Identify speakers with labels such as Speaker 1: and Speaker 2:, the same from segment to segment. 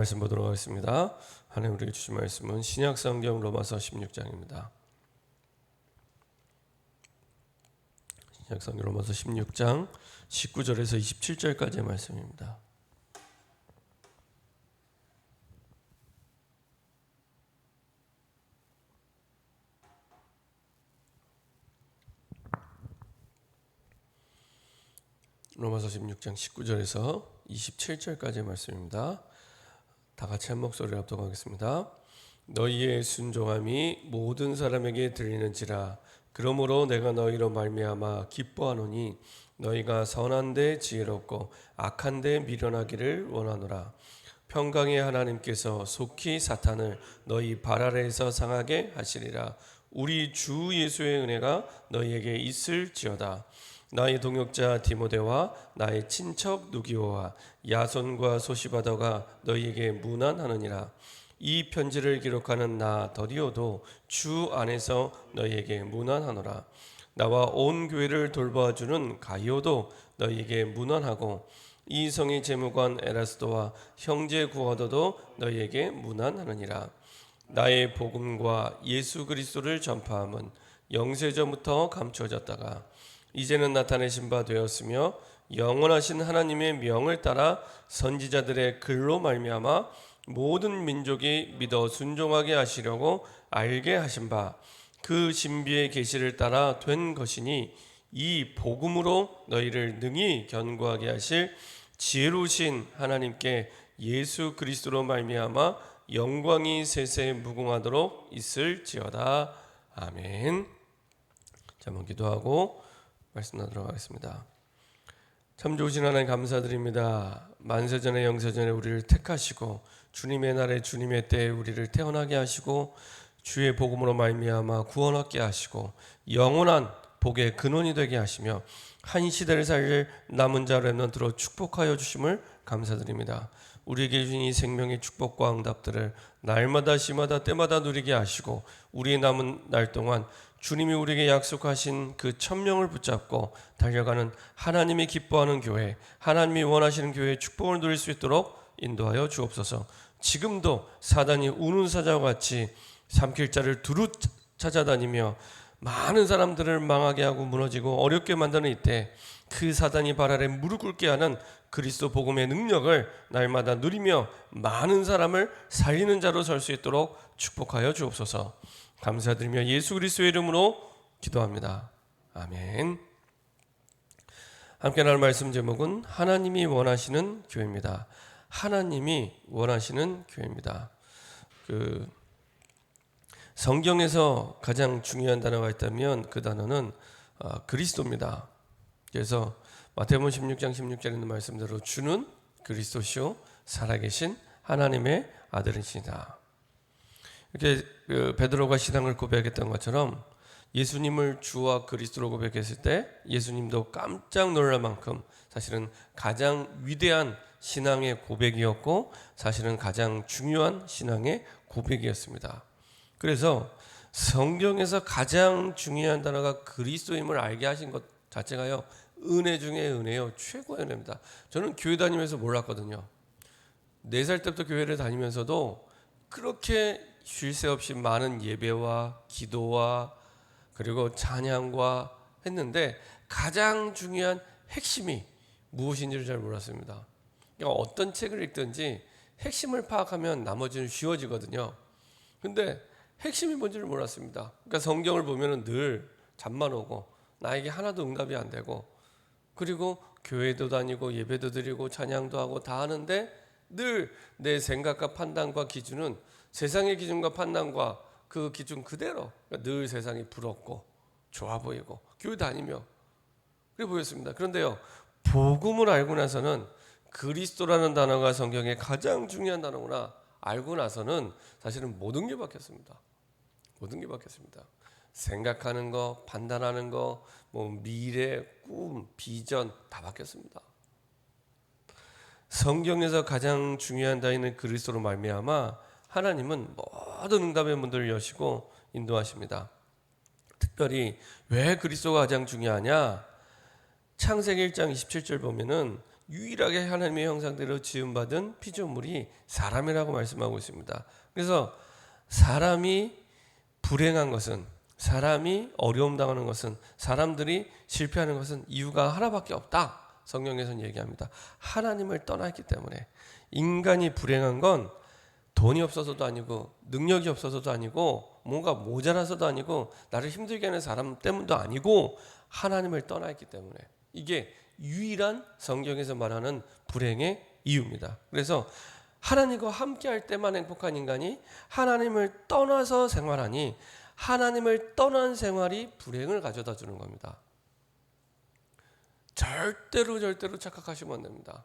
Speaker 1: 말씀 보도록 하겠습니다. 하나님 우리에게 주신 말씀은 신약성경 로마서 16장입니다. 신약성경 로마서 16장 19절에서 27절까지의 말씀입니다. 로마서 16장 19절에서 27절까지의 말씀입니다. 다 같이 한 목소리로 합독하겠습니다. 너희의 순종함이 모든 사람에게 들리는지라. 그러므로 내가 너희로 말미암아 기뻐하노니 너희가 선한데 지혜롭고 악한데 미련하기를 원하노라. 평강의 하나님께서 속히 사탄을 너희 발 아래에서 상하게 하시리라. 우리 주 예수의 은혜가 너희에게 있을지어다. 나의 동역자 디모데와 나의 친척 누기오와 야손과 소시바더가 너희에게 문안하느니라. 이 편지를 기록하는 나 더디오도 주 안에서 너희에게 문안하노라. 나와 온 교회를 돌봐주는 가이오도 너희에게 문안하고 이 성의 재무관 에라스도와 형제 구어도도 너희에게 문안하느니라. 나의 복음과 예수 그리스도를 전파함은 영세전부터 감추어졌다가 이제는 나타내신 바 되었으며 영원하신 하나님의 명을 따라 선지자들의 글로 말미암아 모든 민족이 믿어 순종하게 하시려고 알게 하신 바 그 신비의 계시를 따라 된 것이니 이 복음으로 너희를 능히 견고하게 하실 지혜로우신 하나님께 예수 그리스도로 말미암아 영광이 세세에 무궁하도록 있을지어다. 아멘. 자, 한번 기도하고 말씀 나누도록 하겠습니다. 참 좋으신 하나님 감사드립니다. 만세전에 영세전에 우리를 택하시고 주님의 날에 주님의 때에 우리를 태어나게 하시고 주의 복음으로 말미암아 구원 얻게 하시고 영원한 복의 근원이 되게 하시며 한 시대를 살릴 남은 자 렘넌트로 축복하여 주심을 감사드립니다. 우리에게 주신 이 생명의 축복과 응답들을 날마다 시마다 때마다 누리게 하시고 우리의 남은 날 동안 주님이 우리에게 약속하신 그 천명을 붙잡고 달려가는 하나님이 기뻐하는 교회, 하나님이 원하시는 교회의 축복을 누릴 수 있도록 인도하여 주옵소서. 지금도 사단이 우는 사자와 같이 삼킬 자를 두루 찾아다니며 많은 사람들을 망하게 하고 무너지고 어렵게 만드는 이때 그 사단이 발 아래 무릎 꿇게 하는 그리스도 복음의 능력을 날마다 누리며 많은 사람을 살리는 자로 설 수 있도록 축복하여 주옵소서. 감사드리며 예수 그리스도의 이름으로 기도합니다. 아멘. 함께 나눌 말씀 제목은 하나님이 원하시는 교회입니다. 하나님이 원하시는 교회입니다. 성경에서 가장 중요한 단어가 있다면 그 단어는 그리스도입니다. 그래서 마태복음 16장 16절에 있는 말씀대로 주는 그리스도시요 살아계신 하나님의 아들이시다. 이렇게 베드로가 신앙을 고백했던 것처럼 예수님을 주와 그리스도로 고백했을 때 예수님도 깜짝 놀랄 만큼 사실은 가장 위대한 신앙의 고백이었고 사실은 가장 중요한 신앙의 고백이었습니다. 그래서 성경에서 가장 중요한 단어가 그리스도임을 알게 하신 것 자체가요, 은혜 중에 은혜요, 최고의 은혜입니다. 저는 교회 다니면서 몰랐거든요. 4살 때부터 교회를 다니면서도 그렇게 쉴 새 없이 많은 예배와 기도와 그리고 찬양과 했는데 가장 중요한 핵심이 무엇인지를 잘 몰랐습니다. 그러니까 어떤 책을 읽든지 핵심을 파악하면 나머지는 쉬워지거든요. 근데 핵심이 뭔지를 몰랐습니다. 그러니까 성경을 보면은 늘 잠만 오고 나에게 하나도 응답이 안 되고 그리고 교회도 다니고 예배도 드리고 찬양도 하고 다 하는데 늘 내 생각과 판단과 기준은 세상의 기준과 판단과 그 기준 그대로, 그러니까 늘 세상이 부럽고 좋아 보이고 교회 다니며 그래 보였습니다. 그런데요, 복음을 알고 나서는 그리스도라는 단어가 성경의 가장 중요한 단어구나 알고 나서는 사실은 모든 게 바뀌었습니다. 모든 게 바뀌었습니다. 생각하는 거, 판단하는 거, 미래, 꿈, 비전 다 바뀌었습니다. 성경에서 가장 중요한 단어는 그리스도로 말미암아 하나님은 모든 응답의 문들을 여시고 인도하십니다. 특별히 왜 그리스도가 가장 중요하냐? 창세기 1장 27절 보면은 유일하게 하나님의 형상대로 지음받은 피조물이 사람이라고 말씀하고 있습니다. 그래서 사람이 불행한 것은, 사람이 어려움 당하는 것은, 사람들이 실패하는 것은 이유가 하나밖에 없다. 성경에서는 얘기합니다. 하나님을 떠났기 때문에. 인간이 불행한 건 돈이 없어서도 아니고 능력이 없어서도 아니고 뭔가 모자라서도 아니고 나를 힘들게 하는 사람 때문도 아니고 하나님을 떠났기 때문에. 이게 유일한 성경에서 말하는 불행의 이유입니다. 그래서 하나님과 함께할 때만 행복한 인간이 하나님을 떠나서 생활하니 하나님을 떠난 생활이 불행을 가져다 주는 겁니다. 절대로 착각하시면 안 됩니다.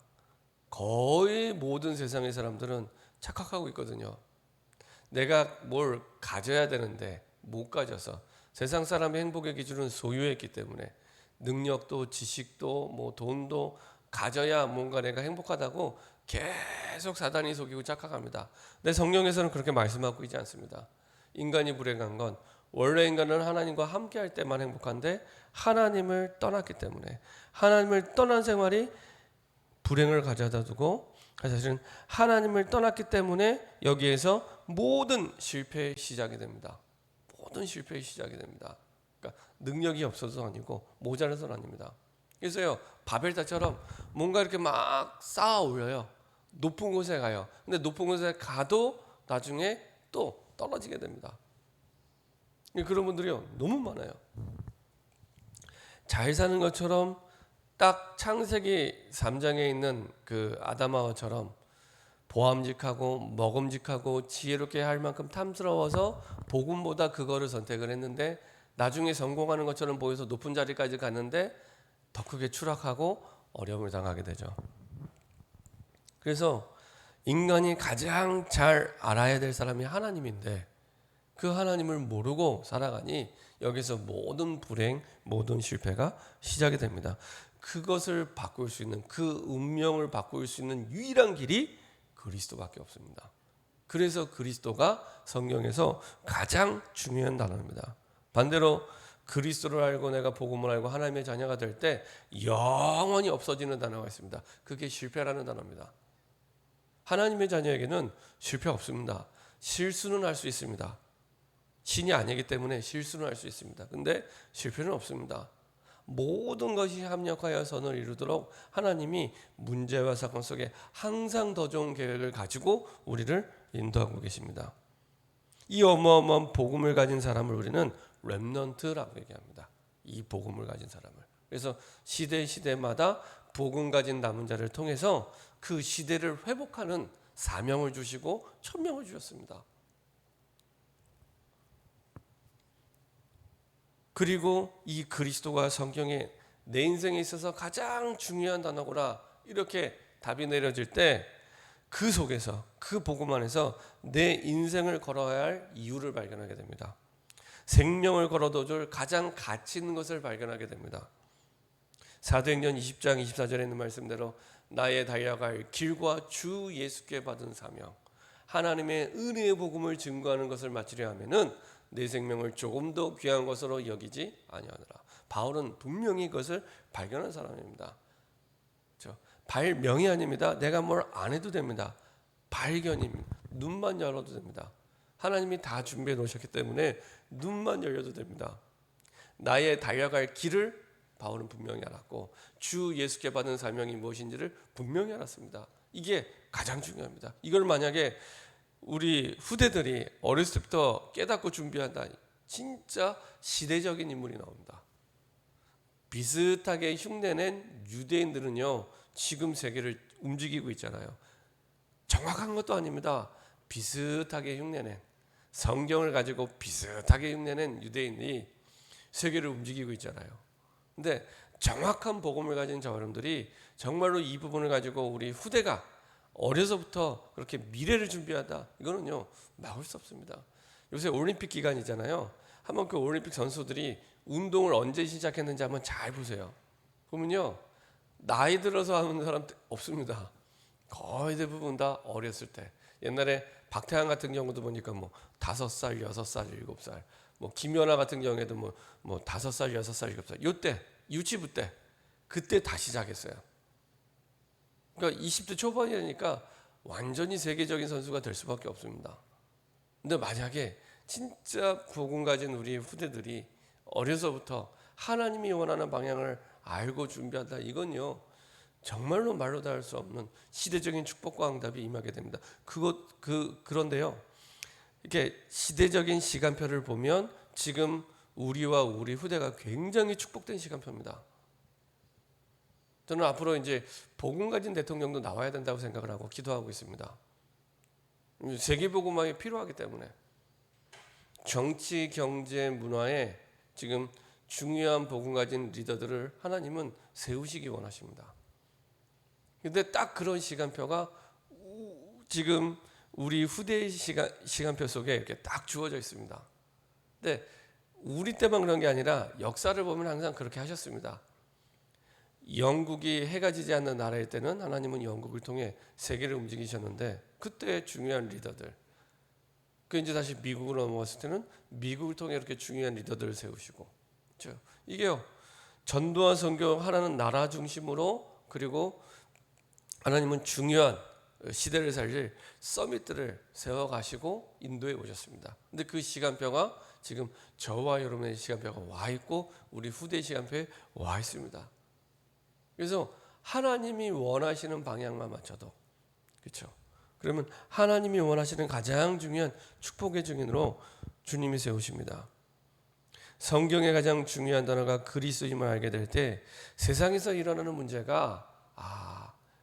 Speaker 1: 거의 모든 세상의 사람들은 착각하고 있거든요. 내가 뭘 가져야 되는데 못 가져서, 세상 사람의 행복의 기준은 소유했기 때문에 능력도 지식도 뭐 돈도 가져야 뭔가 내가 행복하다고 계속 사단이 속이고 착각합니다. 근데 성경에서는 그렇게 말씀하고 있지 않습니다. 인간이 불행한 건 원래 인간은 하나님과 함께할 때만 행복한데 하나님을 떠났기 때문에, 하나님을 떠난 생활이 불행을 가져다 두고, 사실은 하나님을 떠났기 때문에 여기에서 모든 실패의 시작이 됩니다. 모든 실패의 시작이 됩니다. 그러니까 능력이 없어서 아니고 모자라서 아닙니다. 그래서요, 바벨탑처럼 뭔가 이렇게 막 쌓아 올려요. 높은 곳에 가요. 근데 높은 곳에 가도 나중에 또 떨어지게 됩니다. 그런 분들이요, 너무 많아요. 잘 사는 것처럼 딱 창세기 3장에 있는 그 아담하와처럼 보암직하고 먹음직하고 지혜롭게 할 만큼 탐스러워서 복음보다 그거를 선택을 했는데 나중에 성공하는 것처럼 보여서 높은 자리까지 갔는데 더 크게 추락하고 어려움을 당하게 되죠. 그래서 인간이 가장 잘 알아야 될 사람이 하나님인데 그 하나님을 모르고 살아가니 여기서 모든 불행, 모든 실패가 시작이 됩니다. 그것을 바꿀 수 있는, 그 운명을 바꿀 수 있는 유일한 길이 그리스도밖에 없습니다. 그래서 그리스도가 성경에서 가장 중요한 단어입니다. 반대로 그리스도를 알고 내가 복음을 알고 하나님의 자녀가 될 때 영원히 없어지는 단어가 있습니다. 그게 실패라는 단어입니다. 하나님의 자녀에게는 실패 없습니다. 실수는 할 수 있습니다. 신이 아니기 때문에 실수는 할 수 있습니다. 근데 실패는 없습니다. 모든 것이 합력하여 선을 이루도록 하나님이 문제와 사건 속에 항상 더 좋은 계획을 가지고 우리를 인도하고 계십니다. 이 어마어마한 복음을 가진 사람을 우리는 렘넌트라고 얘기합니다. 이 복음을 가진 사람을. 그래서 시대마다 복음 가진 남은 자를 통해서 그 시대를 회복하는 사명을 주시고 천명을 주셨습니다. 그리고 이 그리스도가 성경에 내 인생에 있어서 가장 중요한 단어구나 이렇게 답이 내려질 때 그 속에서, 그 복음 안에서 내 인생을 걸어야 할 이유를 발견하게 됩니다. 생명을 걸어도 줄 가장 가치 있는 것을 발견하게 됩니다. 사도행전 20장 24절에 있는 말씀대로 나의 달려갈 길과 주 예수께 받은 사명, 하나님의 은혜의 복음을 증거하는 것을 마치려 하면은 내 생명을 조금 더 귀한 것으로 여기지 아니하노라. 바울은 분명히 그것을 발견한 사람입니다. 발명이 아닙니다. 내가 뭘 안 해도 됩니다. 발견입니다. 눈만 열어도 됩니다. 하나님이 다 준비해 놓으셨기 때문에 눈만 열려도 됩니다. 나의 달려갈 길을 바울은 분명히 알았고 주 예수께 받은 사명이 무엇인지를 분명히 알았습니다. 이게 가장 중요합니다. 이걸 만약에 우리 후대들이 어렸을 때부터 깨닫고 준비한다, 진짜 시대적인 인물이 나옵니다. 비슷하게 흉내낸 유대인들은요, 지금 세계를 움직이고 있잖아요. 정확한 것도 아닙니다. 비슷하게 흉내낸, 성경을 가지고 비슷하게 흉내낸 유대인이 세계를 움직이고 있잖아요. 근데 정확한 복음을 가진 저 여러분들이 정말로 이 부분을 가지고 우리 후대가 어려서부터 그렇게 미래를 준비하다, 이거는요 막을 수 없습니다. 요새 올림픽 기간이잖아요. 한번 그 올림픽 선수들이 운동을 언제 시작했는지 한번 잘 보세요. 그러면요 나이 들어서 하는 사람 없습니다. 거의 대부분 다 어렸을 때. 옛날에 박태환 같은 경우도 보니까 뭐 5살, 6살, 7살, 뭐 김연아 같은 경우에도 뭐 5살, 6살, 7살, 요때 유치부 때 그때 다 시작했어요. 그러니까 20대 초반이니까 완전히 세계적인 선수가 될 수밖에 없습니다. 근데 만약에 진짜 복음 가진 우리 후대들이 어려서부터 하나님이 원하는 방향을 알고 준비한다, 이건요 정말로 말로 다 할 수 없는 시대적인 축복과 응답이 임하게 됩니다. 그런데요, 이렇게 시대적인 시간표를 보면 지금 우리와 우리 후대가 굉장히 축복된 시간표입니다. 저는 앞으로 이제 복음 가진 대통령도 나와야 된다고 생각을 하고 기도하고 있습니다. 세계 복음화가 필요하기 때문에 정치, 경제, 문화에 지금 중요한 복음 가진 리더들을 하나님은 세우시기 원하십니다. 근데 딱 그런 시간표가 지금 우리 후대의 시간표 속에 이렇게 딱 주어져 있습니다. 근데 우리 때만 그런 게 아니라 역사를 보면 항상 그렇게 하셨습니다. 영국이 해가 지지 않는 나라일 때는 하나님은 영국을 통해 세계를 움직이셨는데, 그때 중요한 리더들, 그 이제 다시 미국으로 넘어갔을 때는 미국을 통해 이렇게 중요한 리더들을 세우시고, 그렇죠? 이게요, 전도와 선교 하나는 나라 중심으로, 그리고 하나님은 중요한 시대를 살릴 서밋들을 세워가시고 인도에 오셨습니다. 근데 그 시간표가 지금 저와 여러분의 시간표가 와 있고 우리 후대 시간표에 와 있습니다. 그래서 하나님이 원하시는 방향만 맞춰도, 그렇죠? 그러면 하나님이 원하시는 가장 중요한 축복의 증인으로 주님이 세우십니다. 성경의 가장 중요한 단어가 그리스도임을 알게 될 때 세상에서 일어나는 문제가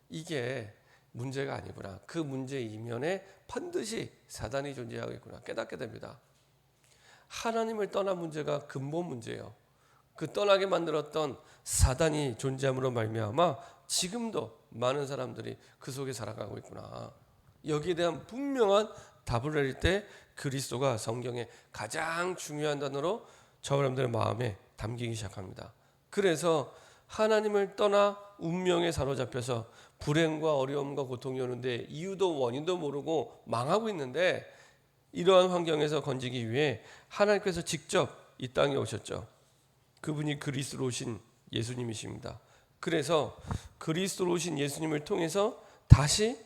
Speaker 1: 이게 문제가 아니구나, 그 문제 이면에 반드시 사단이 존재하고 있구나 깨닫게 됩니다. 하나님을 떠난 문제가 근본 문제예요. 그 떠나게 만들었던 사단이 존재함으로 말미암아 지금도 많은 사람들이 그 속에 살아가고 있구나, 여기에 대한 분명한 답을 내릴 때 그리스도가 성경의 가장 중요한 단어로 저 여러분들의 마음에 담기기 시작합니다. 그래서 하나님을 떠나 운명에 사로잡혀서 불행과 어려움과 고통이 오는데 이유도 원인도 모르고 망하고 있는데, 이러한 환경에서 건지기 위해 하나님께서 직접 이 땅에 오셨죠. 그분이 그리스도로 오신 예수님이십니다. 그래서 그리스도로 오신 예수님을 통해서 다시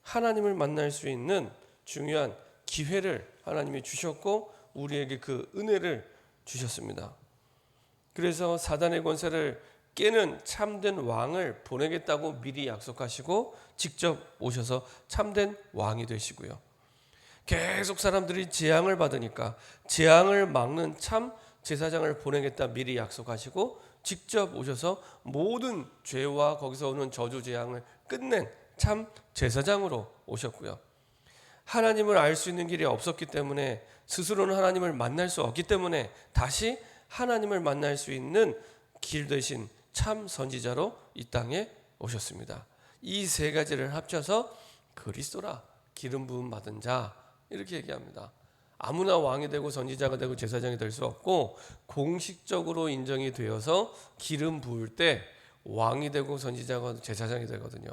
Speaker 1: 하나님을 만날 수 있는 중요한 기회를 하나님이 주셨고 우리에게 그 은혜를 주셨습니다. 그래서 사단의 권세를 깨는 참된 왕을 보내겠다고 미리 약속하시고 직접 오셔서 참된 왕이 되시고요. 계속 사람들이 재앙을 받으니까 재앙을 막는 참 제사장을 보내겠다 미리 약속하시고 직접 오셔서 모든 죄와 거기서 오는 저주 재앙을 끝낸 참 제사장으로 오셨고요. 하나님을 알 수 있는 길이 없었기 때문에, 스스로는 하나님을 만날 수 없기 때문에 다시 하나님을 만날 수 있는 길 되신 참 선지자로 이 땅에 오셨습니다. 이 세 가지를 합쳐서 그리스도라, 기름 부음 받은 자, 이렇게 얘기합니다. 아무나 왕이 되고 선지자가 되고 제사장이 될 수 없고, 공식적으로 인정이 되어서 기름 부을 때 왕이 되고 선지자가 제사장이 되거든요.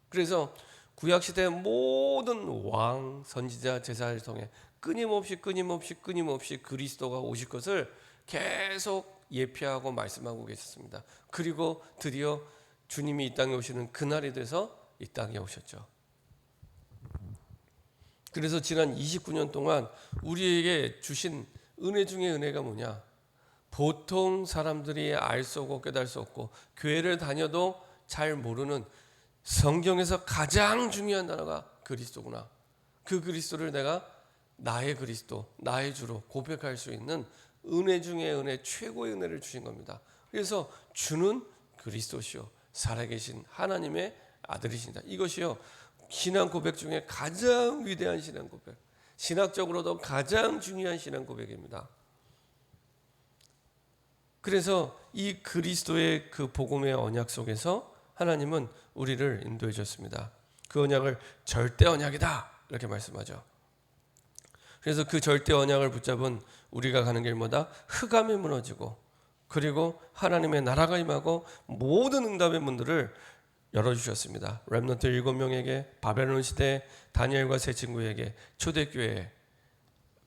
Speaker 1: 그래서 구약시대의 모든 왕, 선지자, 제사를 통해 끊임없이 그리스도가 오실 것을 계속 예표하고 말씀하고 계셨습니다. 그리고 드디어 주님이 이 땅에 오시는 그날이 돼서 이 땅에 오셨죠. 그래서 지난 29년 동안 우리에게 주신 은혜 중에 은혜가 뭐냐? 보통 사람들이 알 수 없고 깨달을 수 없고 교회를 다녀도 잘 모르는 성경에서 가장 중요한 단어가 그리스도구나. 그 그리스도를 내가 나의 그리스도, 나의 주로 고백할 수 있는 은혜 중에 은혜, 최고의 은혜를 주신 겁니다. 그래서 주는 그리스도시요 살아계신 하나님의 아들이신다. 이것이요 신앙 고백 중에 가장 위대한 신앙 고백, 신학적으로도 가장 중요한 신앙 고백입니다. 그래서 이 그리스도의 그 복음의 언약 속에서 하나님은 우리를 인도해 줬습니다. 그 언약을 절대 언약이다 이렇게 말씀하죠. 그래서 그 절대 언약을 붙잡은 우리가 가는 길마다 흑암이 무너지고, 그리고 하나님의 나라가 임하고 모든 응답의 문들을 열어주셨습니다. 렘넌트 7명에게, 바벨론 시대 다니엘과 세 친구에게, 초대교회에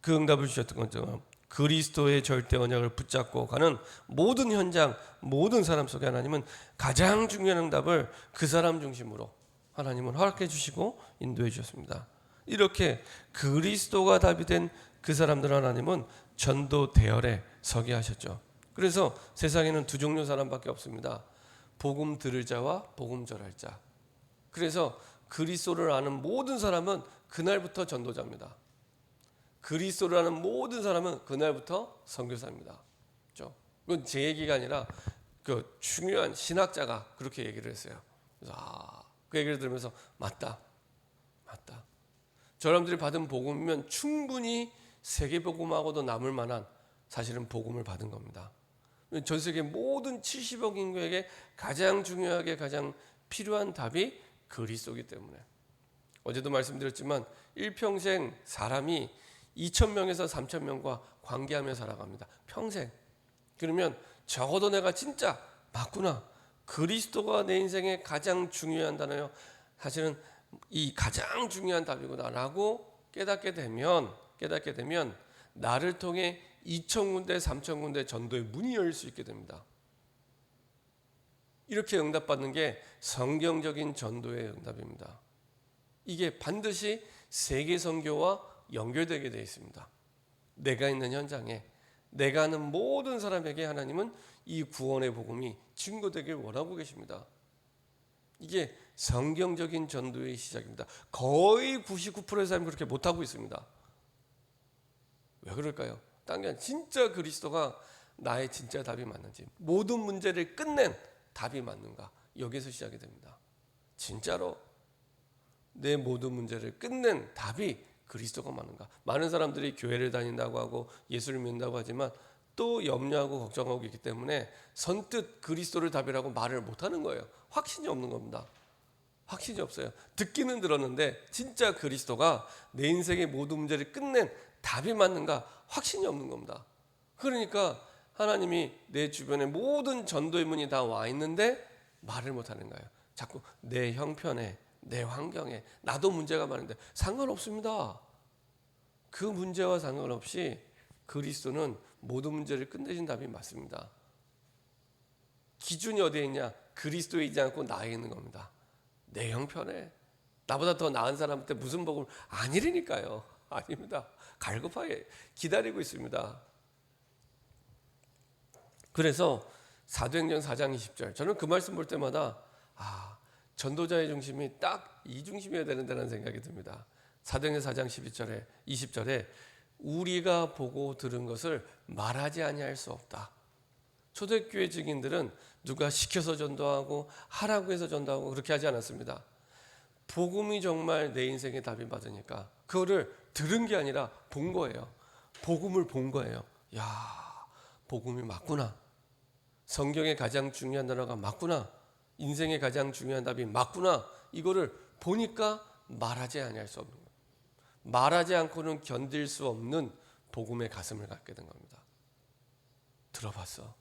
Speaker 1: 그 응답을 주셨던 것처럼 그리스도의 절대 언약을 붙잡고 가는 모든 현장, 모든 사람 속에 하나님은 가장 중요한 응답을 그 사람 중심으로 하나님은 허락해 주시고 인도해 주셨습니다. 이렇게 그리스도가 답이 된 그 사람들 하나님은 전도 대열에 서게 하셨죠. 그래서 세상에는 두 종류 사람밖에 없습니다. 복음 들을 자와 복음 전할 자. 그래서 그리스도를 아는 모든 사람은 그날부터 전도자입니다. 그리스도를 아는 모든 사람은 그날부터 선교사입니다. 그렇죠? 그건 제 얘기가 아니라 그 중요한 신학자가 그렇게 얘기를 했어요. 그래서 그 얘기를 들으면서 맞다. 저 사람들이 받은 복음이면 충분히 세계 복음하고도 남을 만한 사실은 복음을 받은 겁니다. 전 세계 모든 70억 인구에게 가장 중요하게 가장 필요한 답이 그리스도이기 때문에. 어제도 말씀드렸지만 일평생 사람이 2,000명에서 3,000명과 관계하며 살아갑니다. 평생. 그러면 적어도 내가 진짜 맞구나. 그리스도가 내 인생의 가장 중요한 단어요. 사실은 이 가장 중요한 답이구나라고 깨닫게 되면 나를 통해 2,000군데 3,000군데 전도의 문이 열릴 수 있게 됩니다. 이렇게 응답받는 게 성경적인 전도의 응답입니다. 이게 반드시 세계 선교와 연결되게 되어 있습니다. 내가 있는 현장에 내가 아는 모든 사람에게 하나님은 이 구원의 복음이 증거되길 원하고 계십니다. 이게 성경적인 전도의 시작입니다. 거의 99%의 사람이 그렇게 못하고 있습니다. 왜 그럴까요? 딴 게 아니라 진짜 그리스도가 나의 진짜 답이 맞는지, 모든 문제를 끝낸 답이 맞는가, 여기서 시작이 됩니다. 진짜로 내 모든 문제를 끝낸 답이 그리스도가 맞는가. 많은 사람들이 교회를 다닌다고 하고 예수를 믿는다고 하지만 또 염려하고 걱정하고 있기 때문에 선뜻 그리스도를 답이라고 말을 못하는 거예요. 확신이 없는 겁니다. 확신이 없어요. 듣기는 들었는데 진짜 그리스도가 내 인생의 모든 문제를 끝낸 답이 맞는가 확신이 없는 겁니다. 그러니까 하나님이 내 주변에 모든 전도의 문이 다 와 있는데 말을 못하는 거예요. 자꾸 내 형편에 내 환경에 나도 문제가 많은데 상관없습니다. 그 문제와 상관없이 그리스도는 모든 문제를 끝내신 답이 맞습니다. 기준이 어디에 있냐? 그리스도에 있지 않고 나에 있는 겁니다. 내 형편에 나보다 더 나은 사람한테 무슨 복음을 아니라니까요. 아닙니다. 갈급하게 기다리고 있습니다. 그래서 사도행전 4장 20절 저는 그 말씀 볼 때마다 전도자의 중심이 딱 이 중심이어야 되는데라는 생각이 듭니다. 사도행전 4장 20절에 우리가 보고 들은 것을 말하지 아니할 수 없다. 초대교회 증인들은 누가 시켜서 전도하고 하라고 해서 전도하고 그렇게 하지 않았습니다. 복음이 정말 내 인생의 답이 맞으니까 그거를 들은 게 아니라 본 거예요. 복음을 본 거예요. 야, 복음이 맞구나. 성경의 가장 중요한 단어가 맞구나. 인생의 가장 중요한 답이 맞구나. 이거를 보니까 말하지 아니할 수 없는 거예요. 말하지 않고는 견딜 수 없는 복음의 가슴을 갖게 된 겁니다. 들어봤어.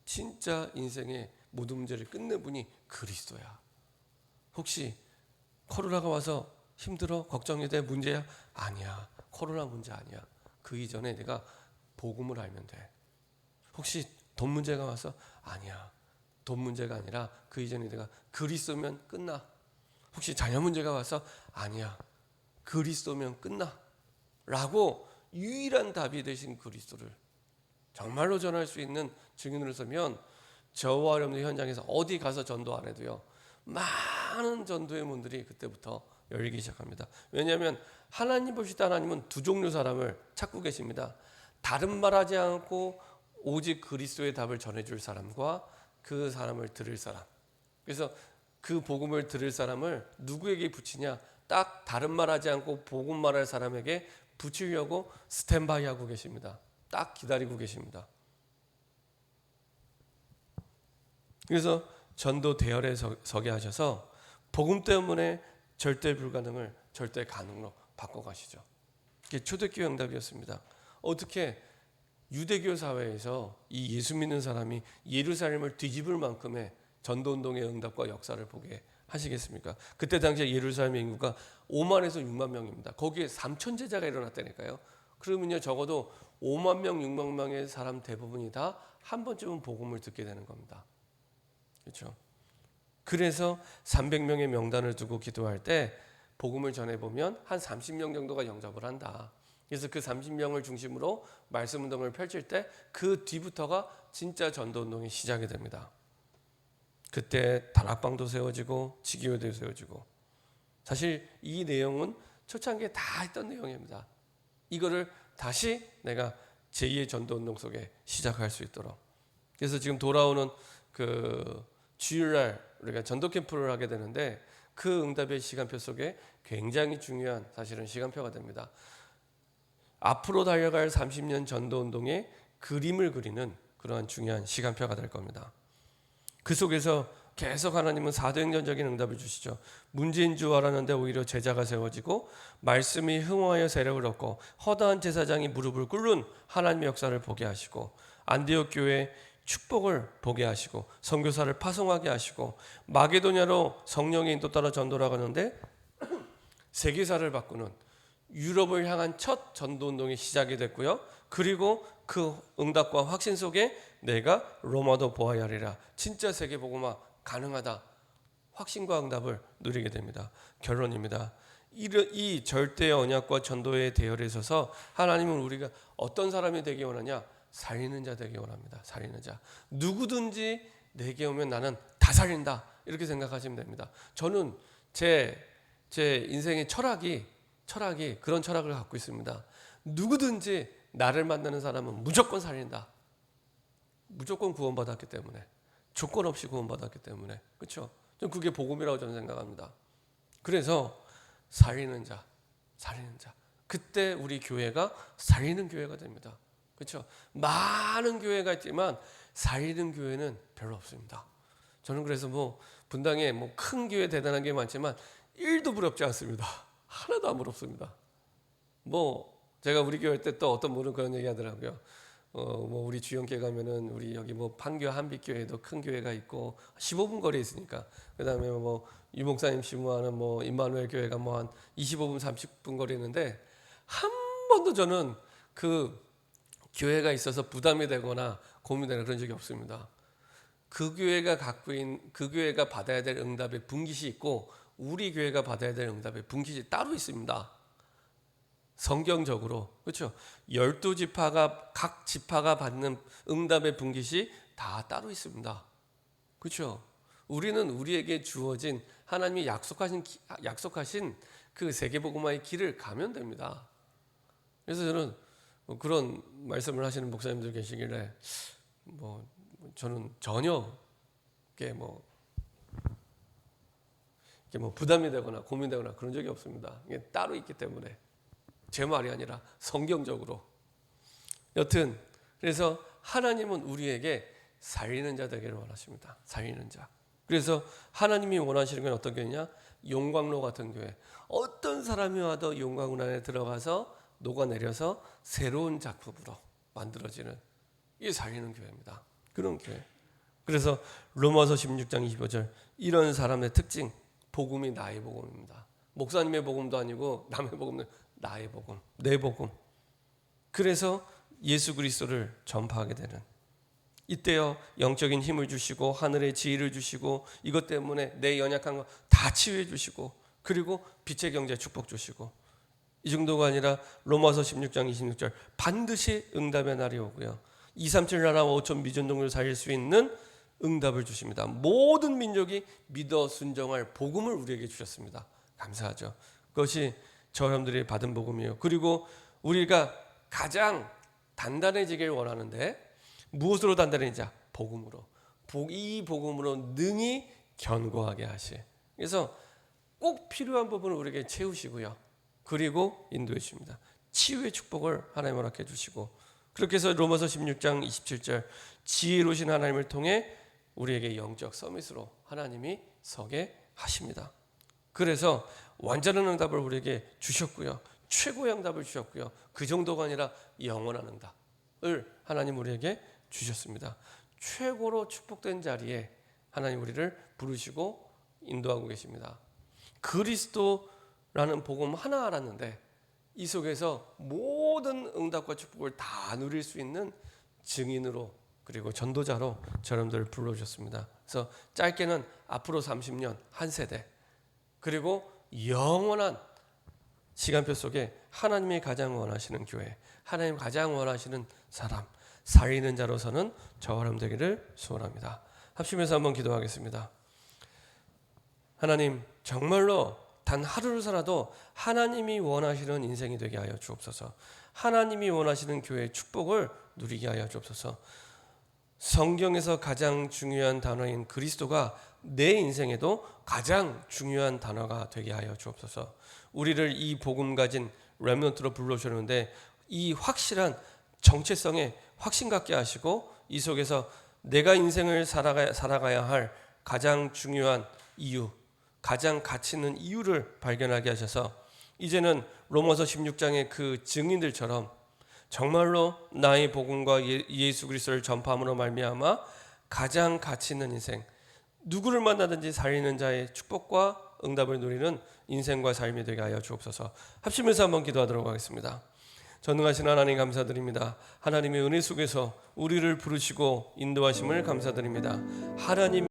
Speaker 1: 진짜 인생의 모든 문제를 끝낸 분이 그리스도야. 혹시 코로나가 와서 힘들어? 걱정이 돼? 문제야? 아니야. 코로나 문제 아니야. 그 이전에 내가 복음을 알면 돼. 혹시 돈 문제가 와서? 아니야. 돈 문제가 아니라 그 이전에 내가 그리스도면 끝나. 혹시 자녀 문제가 와서? 아니야. 그리스도면 끝나. 라고 유일한 답이 되신 그리스도를 정말로 전할 수 있는 증인으로 서면 저와 여러분들 현장에서 어디 가서 전도 안 해도요. 많은 전도의 문들이 그때부터 열리기 시작합니다. 왜냐하면 하나님 봅시다. 하나님은 두 종류 사람을 찾고 계십니다. 다른 말하지 않고 오직 그리스도의 답을 전해줄 사람과 그 사람을 들을 사람. 그래서 그 복음을 들을 사람을 누구에게 붙이냐? 딱 다른 말하지 않고 복음 말할 사람에게 붙이려고 스탠바이 하고 계십니다. 딱 기다리고 계십니다. 그래서 전도 대열에 서게 하셔서 복음 때문에 절대 불가능을 절대 가능으로 바꿔가시죠. 이게 초대교회 응답이었습니다. 어떻게 유대교 사회에서 이 예수 믿는 사람이 예루살렘을 뒤집을 만큼의 전도운동의 응답과 역사를 보게 하시겠습니까? 그때 당시에 예루살렘의 인구가 5만에서 6만 명입니다. 거기에 3천 제자가 일어났다니까요. 그러면요 적어도 5만 명, 6만 명의 사람 대부분이 다 한 번쯤은 복음을 듣게 되는 겁니다. 그렇죠? 그래서 300명의 명단을 두고 기도할 때 복음을 전해보면 한 30명 정도가 영접을 한다. 그래서 그 30명을 중심으로 말씀 운동을 펼칠 때 그 뒤부터가 진짜 전도운동이 시작이 됩니다. 그때 다락방도 세워지고 지교회도 세워지고, 사실 이 내용은 초창기에 다 했던 내용입니다. 이거를 다시 내가 제2의 전도운동 속에 시작할 수 있도록. 그래서 지금 돌아오는 그 주일날 우리가 전도 캠프를 하게 되는데 그 응답의 시간표 속에 굉장히 중요한 사실은 시간표가 됩니다. 앞으로 달려갈 30년 전도운동의 그림을 그리는 그러한 중요한 시간표가 될 겁니다. 그 속에서 계속 하나님은 사도행전적인 응답을 주시죠. 문제인 줄 알았는데 오히려 제자가 세워지고 말씀이 흥하여 세력을 얻고 허다한 제사장이 무릎을 꿇는 하나님의 역사를 보게 하시고 안디옥 교회 축복을 보게 하시고 선교사를 파송하게 하시고 마게도냐로 성령의 인도 따라 전도를 가는데 세계사를 바꾸는 유럽을 향한 첫 전도운동이 시작이 됐고요. 그리고 그 응답과 확신 속에 내가 로마도 보아야 하리라, 진짜 세계복음화 가능하다, 확신과 응답을 누리게 됩니다. 결론입니다. 이 절대의 언약과 전도의 대열에 서서 하나님은 우리가 어떤 사람이 되기 원하냐? 살리는 자 되기 원합니다. 살리는 자. 누구든지 내게 오면 나는 다 살린다, 이렇게 생각하시면 됩니다. 저는 제 인생의 철학이 그런 철학을 갖고 있습니다. 누구든지 나를 만나는 사람은 무조건 살린다. 무조건 구원받았기 때문에, 조건 없이 구원받았기 때문에, 그렇죠? 그게 복음이라고 저는 생각합니다. 그래서 살리는 자. 그때 우리 교회가 살리는 교회가 됩니다. 그렇죠? 많은 교회가 있지만 살리는 교회는 별로 없습니다. 저는 그래서 분당에 큰 교회 대단한 게 많지만 1도 부럽지 않습니다. 하나도 안 부럽습니다. 제가 우리 교회 때 또 어떤 분은 그런 얘기 하더라고요. 우리 주영교회 가면은 우리 여기 판교 한빛교회도 큰 교회가 있고 15분 거리에 있으니까, 그다음에 유목사님 시무하는 임마누엘 교회가 한 25분 30분 거리에 있는데 한 번도 저는 그 교회가 있어서 부담이 되거나 고민되는 그런 적이 없습니다. 그 교회가 그 교회가 받아야 될 응답의 분깃이 있고 우리 교회가 받아야 될 응답의 분깃이 따로 있습니다. 성경적으로, 그렇죠? 12지파가 각 지파가 받는 응답의 분깃이 다 따로 있습니다. 그렇죠? 우리는 우리에게 주어진 하나님이 약속하신 그 세계복음화의 길을 가면 됩니다. 그래서 저는 그런 말씀을 하시는 목사님들 계시길래 저는 전혀 이게 부담이 되거나 고민되거나 그런 적이 없습니다. 이게 따로 있기 때문에, 제 말이 아니라 성경적으로. 여튼 그래서 하나님은 우리에게 살리는 자 되기를 원하십니다. 살리는 자. 그래서 하나님이 원하시는 건 어떤 교회냐? 용광로 같은 교회. 어떤 사람이 와도 용광로 안에 들어가서 녹아내려서 새로운 작품으로 만들어지는, 이게 살리는 교회입니다. 그런 교회. 그래서 로마서 16장 25절, 이런 사람의 특징, 복음이 나의 복음입니다. 목사님의 복음도 아니고 남의 복음은 나의 복음, 내 복음. 그래서 예수 그리스도를 전파하게 되는, 이때요 영적인 힘을 주시고 하늘의 지혜를 주시고 이것 때문에 내 연약한 거 다 치유해 주시고, 그리고 빛의 경제 축복 주시고, 이 정도가 아니라 로마서 16장 26절, 반드시 응답의 날이 오고요 237 나라 5천 미전동을 살릴 수 있는 응답을 주십니다. 모든 민족이 믿어 순종할 복음을 우리에게 주셨습니다. 감사하죠. 그것이 저 여러분들이 받은 복음이에요. 그리고 우리가 가장 단단해지길 원하는데 무엇으로 단단해지자? 복음으로. 이 복음으로 능히 견고하게 하시. 그래서 꼭 필요한 부분을 우리에게 채우시고요. 그리고 인도해 주십니다. 치유의 축복을 하나님 허락해 주시고, 그렇게 해서 로마서 16장 27절, 지혜로우신 하나님을 통해 우리에게 영적 서밋으로 하나님이 서게 하십니다. 그래서 완전한 응답을 우리에게 주셨고요. 최고의 응답을 주셨고요. 그 정도가 아니라 영원한 응답을 하나님 우리에게 주셨습니다. 최고로 축복된 자리에 하나님 우리를 부르시고 인도하고 계십니다. 그리스도라는 복음 하나 알았는데 이 속에서 모든 응답과 축복을 다 누릴 수 있는 증인으로 그리고 전도자로 저러분들을 불러주셨습니다. 그래서 짧게는 앞으로 30년 한 세대 그리고 영원한 시간표 속에 하나님이 가장 원하시는 교회, 하나님 가장 원하시는 사람, 살리는 자로서는 저와 여러분 되기를 소원합니다. 합심해서 한번 기도하겠습니다. 하나님, 정말로 단 하루를 살아도 하나님이 원하시는 인생이 되게 하여 주옵소서. 하나님이 원하시는 교회의 축복을 누리게 하여 주옵소서. 성경에서 가장 중요한 단어인 그리스도가 내 인생에도 가장 중요한 단어가 되게 하여 주옵소서. 우리를 이 복음 가진 렘넌트로 불러주셨는데 이 확실한 정체성에 확신 갖게 하시고 이 속에서 내가 인생을 살아가야 할 가장 중요한 이유, 가장 가치 있는 이유를 발견하게 하셔서 이제는 로마서 16장의 그 증인들처럼 정말로 나의 복음과 예수 그리스도를 전파함으로 말미암아 가장 가치 있는 인생, 누구를 만나든지 살리는 자의 축복과 응답을 누리는 인생과 삶이 되게 하여 주옵소서. 합심해서 한번 기도하도록 하겠습니다. 전능하신 하나님 감사드립니다. 하나님의 은혜 속에서 우리를 부르시고 인도하심을 감사드립니다. 하나님